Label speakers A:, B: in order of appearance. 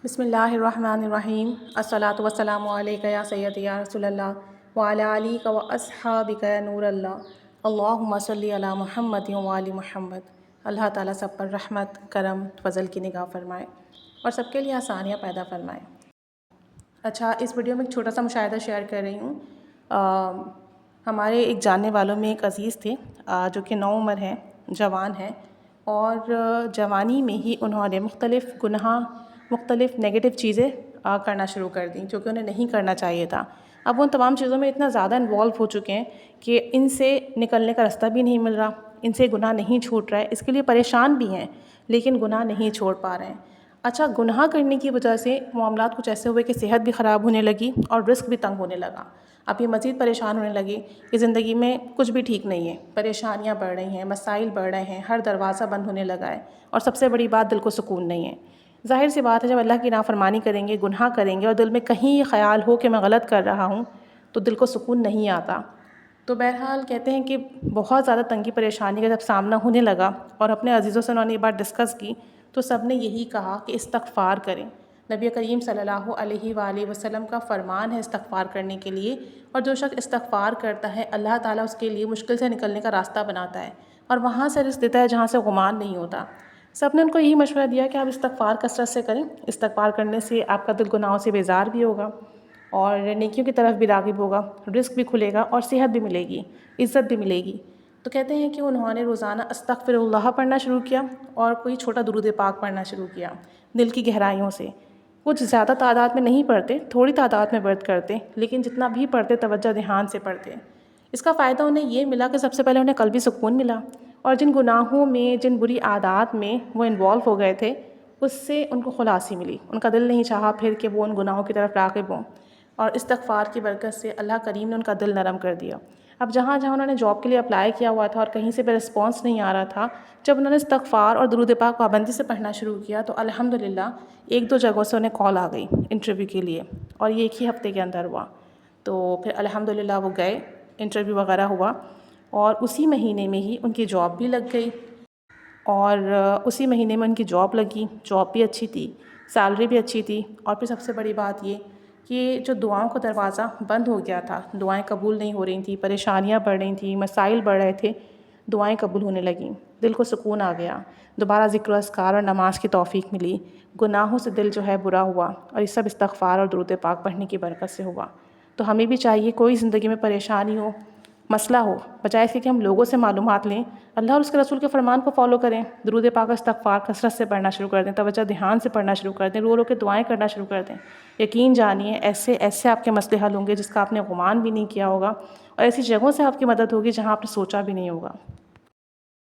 A: بسم اللہ الرحمن الرحیم الصلاۃ والسلام علیک یا سیدی یا رسول اللہ وعلی آلک و اصحابک یا نور اللہ اللہم صلی علی محمد و آل محمد۔ اللہ تعالیٰ سب پر رحمت، کرم، فضل کی نگاہ فرمائے اور سب کے لیے آسانیاں پیدا فرمائے۔ اچھا، اس ویڈیو میں ایک چھوٹا سا مشاہدہ شیئر کر رہی ہوں۔ ہمارے ایک جاننے والوں میں ایک عزیز تھے جو کہ نو عمر ہیں، جوان ہیں، اور جوانی میں ہی انہوں نے مختلف نیگیٹو چیزیں کرنا شروع کر دیں جو کہ انہیں نہیں کرنا چاہیے تھا۔ اب وہ ان تمام چیزوں میں اتنا زیادہ انوالو ہو چکے ہیں کہ ان سے نکلنے کا راستہ بھی نہیں مل رہا، ان سے گناہ نہیں چھوٹ رہا ہے، اس کے لیے پریشان بھی ہیں لیکن گناہ نہیں چھوڑ پا رہے ہیں۔ اچھا، گناہ کرنے کی وجہ سے معاملات کچھ ایسے ہوئے کہ صحت بھی خراب ہونے لگی اور رزق بھی تنگ ہونے لگا۔ اب یہ مزید پریشان ہونے لگے کہ زندگی میں کچھ بھی ٹھیک نہیں ہے، پریشانیاں بڑھ رہی ہیں، مسائل بڑھ رہے ہیں، ہر دروازہ بند ہونے لگا ہے، اور سب سے بڑی بات دل کو سکون نہیں ہے۔ ظاہر سی بات ہے، جب اللہ کی نافرمانی کریں گے، گناہ کریں گے اور دل میں کہیں یہ خیال ہو کہ میں غلط کر رہا ہوں تو دل کو سکون نہیں آتا۔ تو بہرحال کہتے ہیں کہ بہت زیادہ تنگی پریشانی کا جب سامنا ہونے لگا اور اپنے عزیزوں سے انہوں نے یہ بات ڈسکس کی تو سب نے یہی کہا کہ استغفار کریں۔ نبی کریم صلی اللہ علیہ وآلہ وسلم کا فرمان ہے استغفار کرنے کے لیے، اور جو شخص استغفار کرتا ہے اللہ تعالیٰ اس کے لیے مشکل سے نکلنے کا راستہ بناتا ہے اور وہاں سے رزق دیتا ہے جہاں سے غمان نہیں ہوتا۔ سب نے ان کو یہی مشورہ دیا کہ آپ استغفار کثرت سے کریں، استغفار کرنے سے آپ کا دل گناہوں سے بیزار بھی ہوگا اور نیکیوں کی طرف بھی راغب ہوگا، رزق بھی کھلے گا اور صحت بھی ملے گی، عزت بھی ملے گی۔ تو کہتے ہیں کہ انہوں نے روزانہ استغفر اللہ پڑھنا شروع کیا اور کوئی چھوٹا درود پاک پڑھنا شروع کیا دل کی گہرائیوں سے۔ کچھ زیادہ تعداد میں نہیں پڑھتے، تھوڑی تعداد میں ورد کرتے، لیکن جتنا بھی پڑھتے توجہ دھیان سے پڑھتے۔ اس کا فائدہ انہیں یہ ملا کہ سب سے پہلے انہیں قلبی سکون ملا، اور جن گناہوں میں، جن بری عادات میں وہ انوالو ہو گئے تھے اس سے ان کو خلاصی ملی۔ ان کا دل نہیں چاہا پھر کہ وہ ان گناہوں کی طرف راغب ہوں، اور استغفار کی برکت سے اللہ کریم نے ان کا دل نرم کر دیا۔ اب جہاں انہوں نے جاب کے لیے اپلائی کیا ہوا تھا اور کہیں سے بھی رسپانس نہیں آ رہا تھا، جب انہوں نے استغفار اور درود پاک پابندی سے پڑھنا شروع کیا تو الحمدللہ ایک دو جگہوں سے انہیں کال آ گئی انٹرویو کے لیے، اور یہ ایک ہی ہفتے کے اندر ہوا۔ تو پھر الحمدللہ وہ گئے، انٹرویو وغیرہ ہوا، اور اسی مہینے میں ہی ان کی جاب بھی لگ گئی، اور اسی مہینے میں ان کی جاب لگی، جاب بھی اچھی تھی، سیلری بھی اچھی تھی، اور پھر سب سے بڑی بات یہ کہ جو دعاؤں کا دروازہ بند ہو گیا تھا، دعائیں قبول نہیں ہو رہی تھیں، پریشانیاں بڑھ رہی تھیں، مسائل بڑھ رہے تھے، دعائیں قبول ہونے لگیں، دل کو سکون آ گیا، دوبارہ ذکر و اذکار اور نماز کی توفیق ملی، گناہوں سے دل جو ہے برا ہوا، اور یہ سب استغفار اور درود پاک پڑھنے کی برکت سے ہوا۔ تو ہمیں بھی چاہیے کوئی زندگی میں پریشانی ہو، مسئلہ ہو، بجائے اس کے کہ ہم لوگوں سے معلومات لیں، اللہ اور اس کے رسول کے فرمان کو فالو کریں، درود پاک استغفار کثرت سے پڑھنا شروع کر دیں، توجہ دھیان سے پڑھنا شروع کر دیں، رو رو کے دعائیں کرنا شروع کر دیں۔ یقین جانیے ایسے آپ کے مسئلے حل ہوں گے جس کا آپ نے گمان بھی نہیں کیا ہوگا، اور ایسی جگہوں سے آپ کی مدد ہوگی جہاں آپ نے سوچا بھی نہیں ہوگا۔